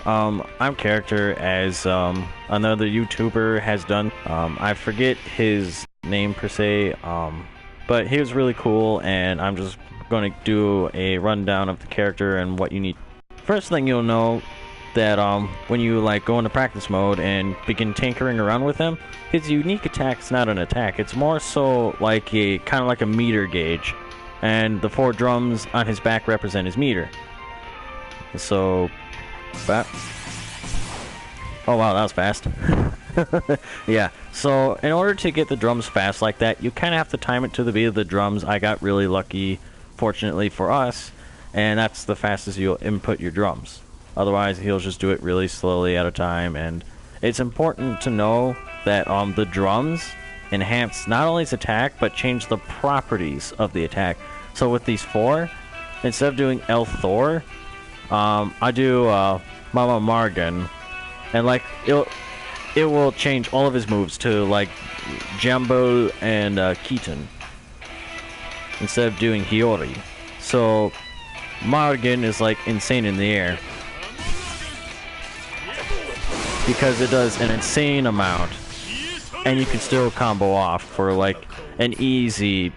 I'm character as another YouTuber has done. I forget his name per se, but he was really cool, and I'm just going to do a rundown of the character and what you need. First thing you'll know that when you like go into practice mode and begin tinkering around with him, his unique attack is not an attack. It's more so like a kind of like a meter gauge, and the 4 drums on his back represent his meter. So, oh wow, that was fast. Yeah, so in order to get the drums fast like that, you kind of have to time it to the beat of the drums. I got really lucky, fortunately for us, and that's the fastest you'll input your drums. Otherwise, he'll just do it really slowly at a time, and it's important to know that the drums enhance not only his attack, but change the properties of the attack. So with these 4, instead of doing El Thor, I do Mama Margan, and like it will change all of his moves to like Jumbo and Keaton instead of doing Hiyori. So Margan is like insane in the air because it does an insane amount, and you can still combo off for like an easy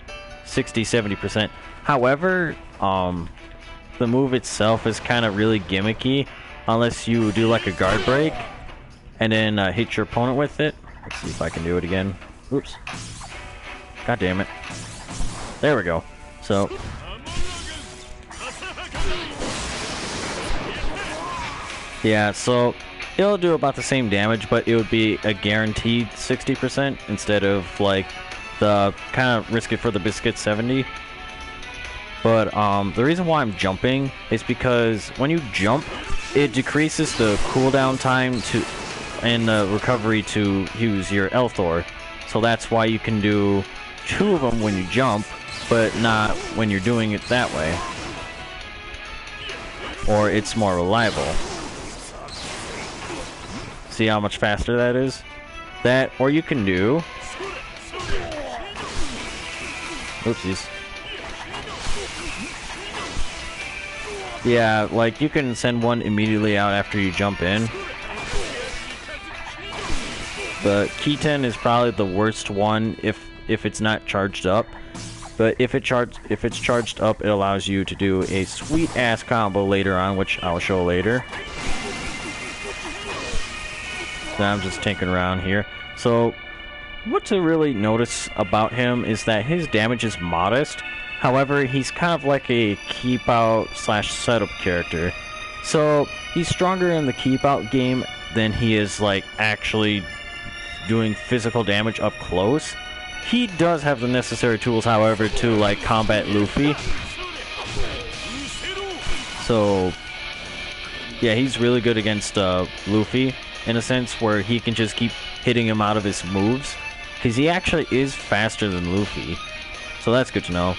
60-70%. However, the move itself is kind of really gimmicky unless you do like a guard break and then hit your opponent with it. Let's see if I can do it again. Oops. God damn it. There we go. So yeah, so it'll do about the same damage, but it would be a guaranteed 60% instead of like the kind of risk it for the biscuit 70. But the reason why I'm jumping is because when you jump, it decreases the cooldown time to and the recovery to use your Elthor. So that's why you can do 2 of them when you jump, but not when you're doing it that way. Or it's more reliable. See how much faster that is? That, or you can do... Oopsies. Yeah, like you can send one immediately out after you jump in. But Keaton is probably the worst one if it's not charged up. But if it's charged up, it allows you to do a sweet ass combo later on, which I'll show later. So I'm just tinkering around here. So what to really notice about him is that his damage is modest. However, he's kind of like a keep out / setup character. So he's stronger in the keep out game than he is like actually doing physical damage up close. He does have the necessary tools, however, to like combat Luffy. So yeah, he's really good against Luffy in a sense where he can just keep hitting him out of his moves, because he actually is faster than Luffy. So that's good to know.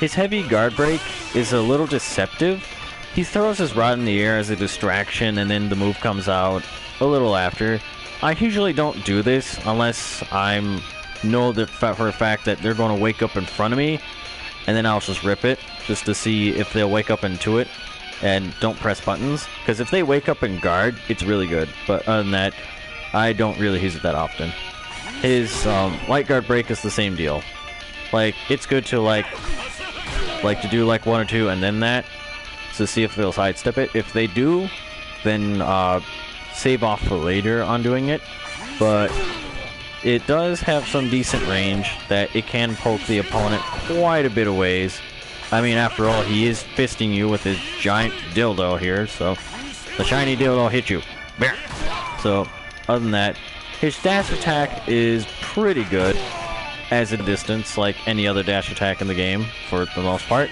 His heavy guard break is a little deceptive. He throws his rod in the air as a distraction, and then the move comes out a little after. I usually don't do this unless I know that for a fact that they're going to wake up in front of me, and then I'll just rip it just to see if they'll wake up into it and don't press buttons. Because if they wake up and guard, it's really good. But other than that, I don't really use it that often. His light guard break is the same deal. Like, it's good to like to do like 1 or 2 and then that, to see if they'll sidestep it. If they do, then save off for later on doing it. But it does have some decent range that it can poke the opponent quite a bit of ways. I mean, after all, he is fisting you with his giant dildo here, so the shiny dildo hit you. So, other than that, his dash attack is pretty good as a distance, like any other dash attack in the game, for the most part.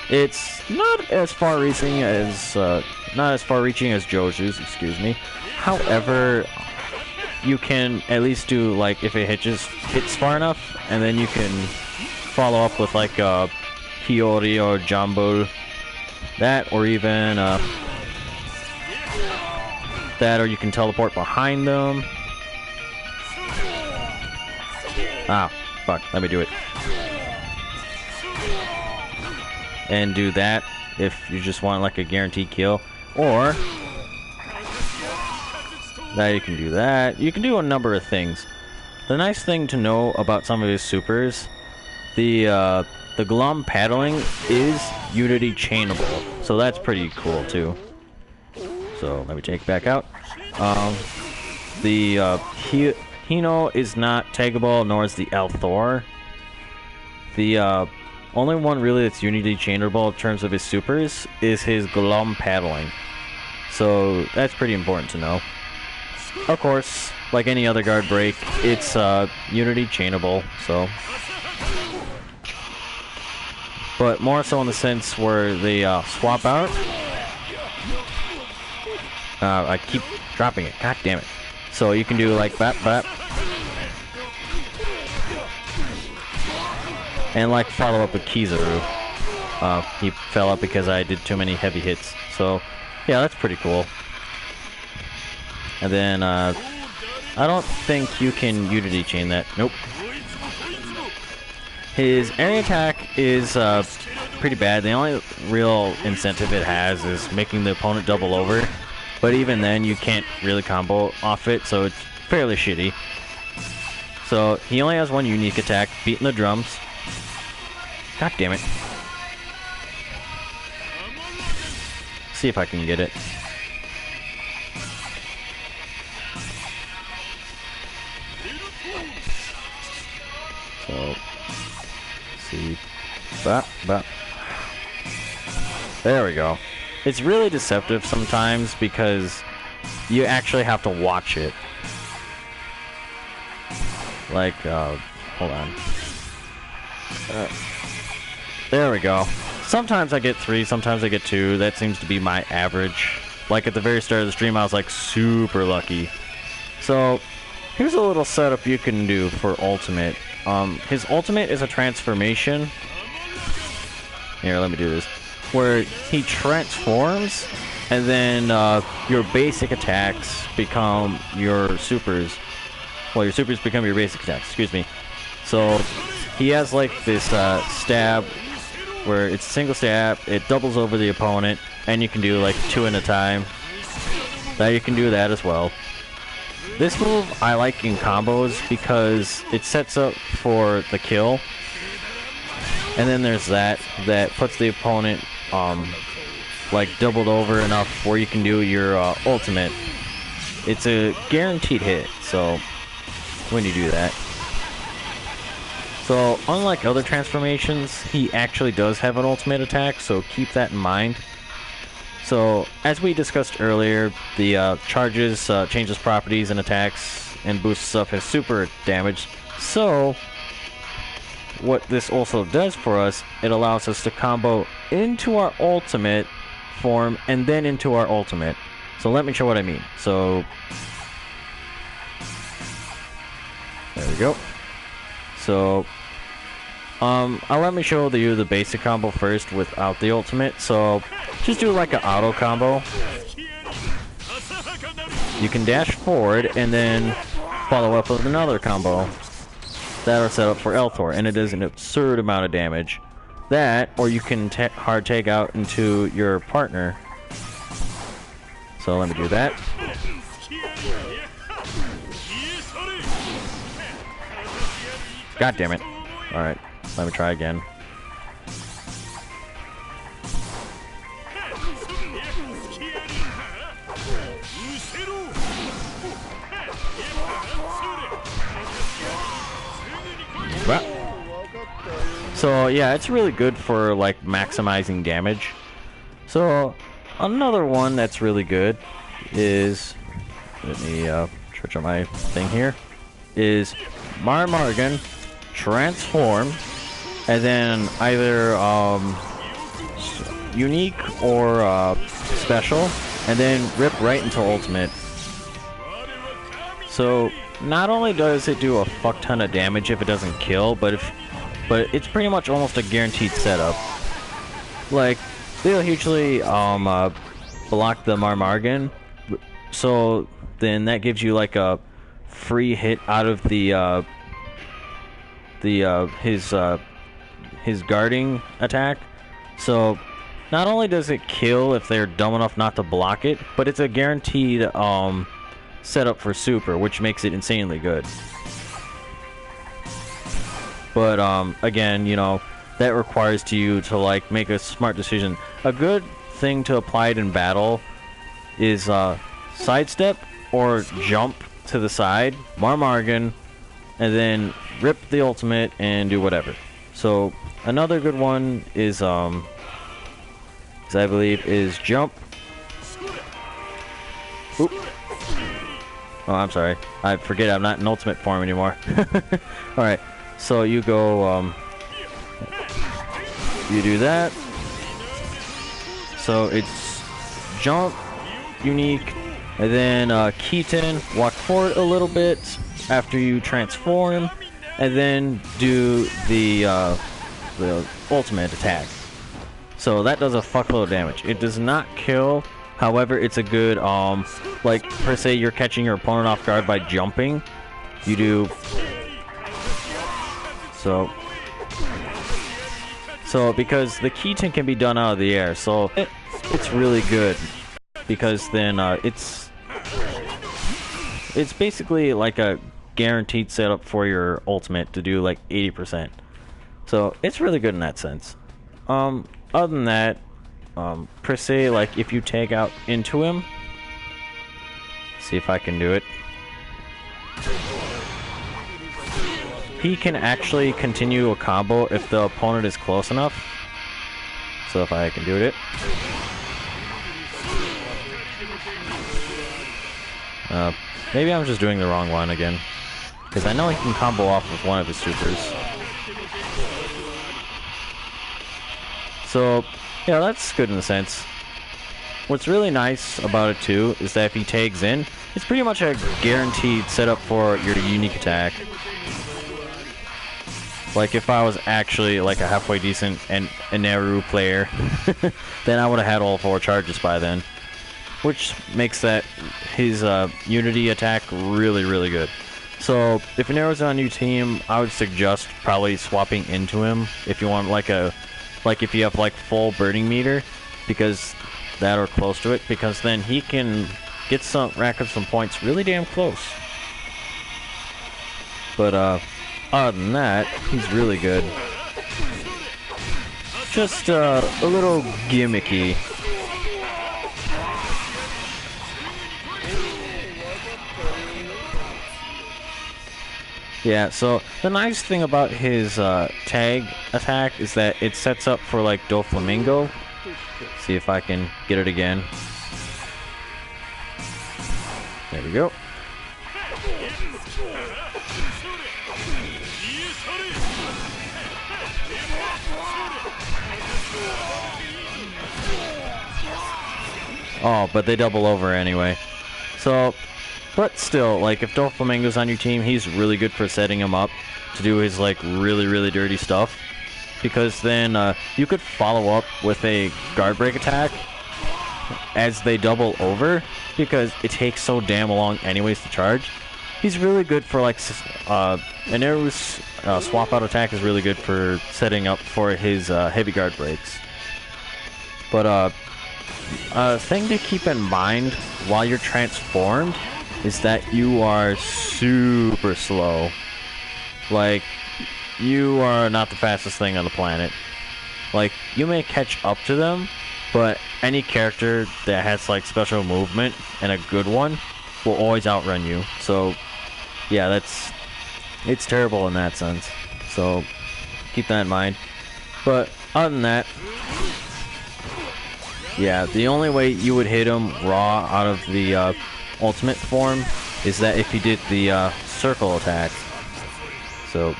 It's not as far-reaching as Joju's, excuse me. However, you can at least do like if it hits far enough, and then you can follow up with like a Hiyori or Jumbo, that, or even that, or you can teleport behind them. Ah, fuck, let me do it. And do that if you just want like a guaranteed kill. Or Now you can do that. You can do a number of things. The nice thing to know about some of his supers, the glum paddling is unity chainable, so that's pretty cool too. So let me take it back out. The Hino is not taggable, nor is the Althor. The only one really that's unity chainable in terms of his supers is his glum paddling. So that's pretty important to know. Of course, like any other guard break, it's unity chainable, so. But more so in the sense where they swap out. I keep dropping it. God damn it. So you can do like bap bap. And like follow up with Kizaru. He fell up because I did too many heavy hits. So yeah, that's pretty cool. And then I don't think you can unity chain that. Nope. His area attack is pretty bad. The only real incentive it has is making the opponent double over. But even then, you can't really combo off it, so it's fairly shitty. So he only has one unique attack, beating the drums. God damn it. See if I can get it. So, see. Bop. There we go. It's really deceptive sometimes because you actually have to watch it. Like, hold on. There we go. Sometimes I get 3, sometimes I get 2. That seems to be my average. Like at the very start of the stream, I was like super lucky. So, here's a little setup you can do for ultimate. His ultimate is a transformation. Here, let me do this. Where he transforms, and then your basic attacks become your supers. Well, your supers become your basic attacks, excuse me. So, he has like this stab, where it's a single stab, it doubles over the opponent, and you can do like 2 at a time. Now you can do that as well. This move I like in combos because it sets up for the kill. And then there's that puts the opponent like doubled over enough where you can do your ultimate. It's a guaranteed hit, so when you do that. So unlike other transformations, he actually does have an ultimate attack, so keep that in mind. So as we discussed earlier, the charges changes properties and attacks and boosts up his super damage. So what this also does for us, it allows us to combo into our ultimate form and then into our ultimate. So let me show what I mean. So there we go. So let me show you the basic combo first without the ultimate. So just do like an auto combo. You can dash forward and then follow up with another combo that are set up for Althor, and it does an absurd amount of damage. That, or you can hard take out into your partner. So let me do that. God damn it. Alright, let me try again. So yeah, it's really good for like maximizing damage. So another one that's really good is, let me switch on my thing here, is Marmargan transform, and then either unique or special, and then rip right into ultimate. So not only does it do a fuck ton of damage if it doesn't kill, but it's pretty much almost a guaranteed setup. Like, they'll usually block the Marmargan, so then that gives you like a free hit out of his guarding attack. So not only does it kill if they're dumb enough not to block it, but it's a guaranteed setup for super, which makes it insanely good. But again, you know, that requires you to like make a smart decision. A good thing to apply it in battle is sidestep or jump to the side, Marmargan, and then rip the ultimate and do whatever. So another good one is I believe is jump. Oop. Oh, I'm sorry. I forget I'm not in ultimate form anymore. Alright, so you go you do that. So it's jump, unique, and then Keaton, walk forward a little bit after you transform, and then do the ultimate attack. So that does a fuckload of damage. It does not kill, however, it's a good, like, per se, you're catching your opponent off guard by jumping. You do... So because the Keaton can be done out of the air, so it's really good. Because then, it's basically like a guaranteed setup for your ultimate to do like 80%. So it's really good in that sense. Other than that, per se, like if you take out into him, see if I can do it. He can actually continue a combo if the opponent is close enough. So if I can do it. Maybe I'm just doing the wrong one again. Because I know he can combo off with one of his supers. So, yeah, that's good in a sense. What's really nice about it too is that if he tags in, it's pretty much a guaranteed setup for your unique attack. Like if I was actually like a halfway decent eneru player, then I would have had all 4 charges by then. Which makes that his unity attack really, really good. So if Eneru's on your team, I would suggest probably swapping into him if you want like if you have like full burning meter, because that or close to it, because then he can get rack up some points really damn close. But other than that, he's really good. Just a little gimmicky. Yeah, so the nice thing about his tag attack is that it sets up for like Doflamingo. See if I can get it again. There we go. Oh, but they double over anyway. So, but still, like, if Doflamingo's on your team, he's really good for setting him up to do his, like, really, really dirty stuff. Because then, you could follow up with a guard break attack as they double over, because it takes so damn long anyways to charge. He's really good for, like, Eneru's swap out attack is really good for setting up for his heavy guard breaks. But, a thing to keep in mind while you're transformed is that you are super slow. Like, you are not the fastest thing on the planet. Like, you may catch up to them, but any character that has, like, special movement, and a good one, will always outrun you. So, yeah, it's terrible in that sense. So, keep that in mind. But, other than that, yeah, the only way you would hit him raw out of the ultimate form is that if he did the circle attack. So,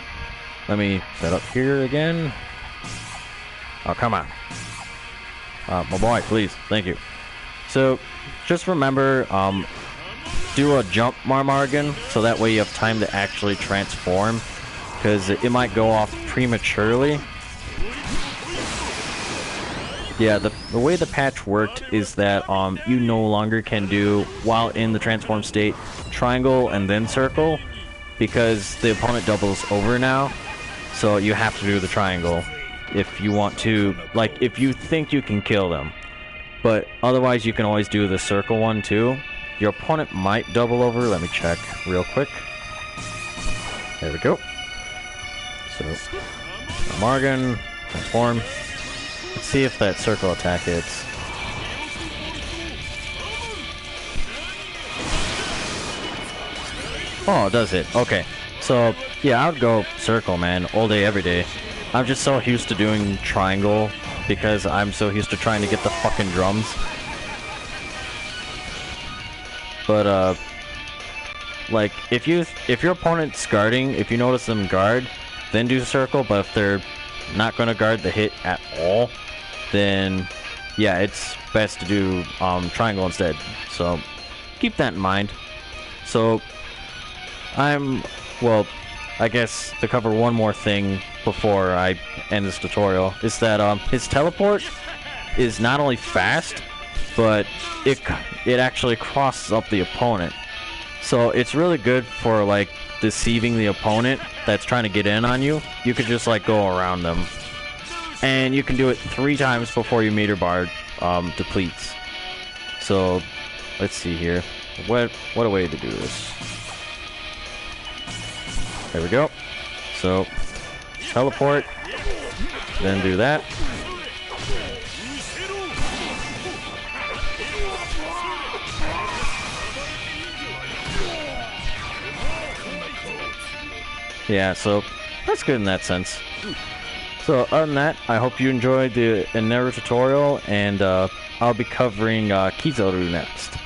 let me set up here again. Oh, come on. My boy, please. Thank you. So, just remember, do a jump Marmargan, so that way you have time to actually transform, because it might go off prematurely. Yeah, the way the patch worked is that you no longer can do, while in the transform state, triangle and then circle, because the opponent doubles over now. So you have to do the triangle if you want to, like, if you think you can kill them. But otherwise you can always do the circle one too. Your opponent might double over. Let me check real quick. There we go. So, Morgan, transform. Let's see if that circle attack hits. Oh, it does hit. Okay. So, yeah, I would go circle, man. All day, every day. I'm just so used to doing triangle because I'm so used to trying to get the fucking drums. But, like, if your opponent's guarding, if you notice them guard, then do circle, but if they're not going to guard the hit at all, then, yeah, it's best to do triangle instead. So, keep that in mind. So, well, I guess to cover one more thing before I end this tutorial, is that his teleport is not only fast, but it actually crosses up the opponent. So it's really good for like deceiving the opponent that's trying to get in on you. You could just like go around them, and you can do it 3 times before your meter bar depletes. So let's see here. What a way to do this. There we go. So teleport, then do that. Yeah, so that's good in that sense. So other than that, I hope you enjoyed the eneru tutorial, and I'll be covering Kizoru next.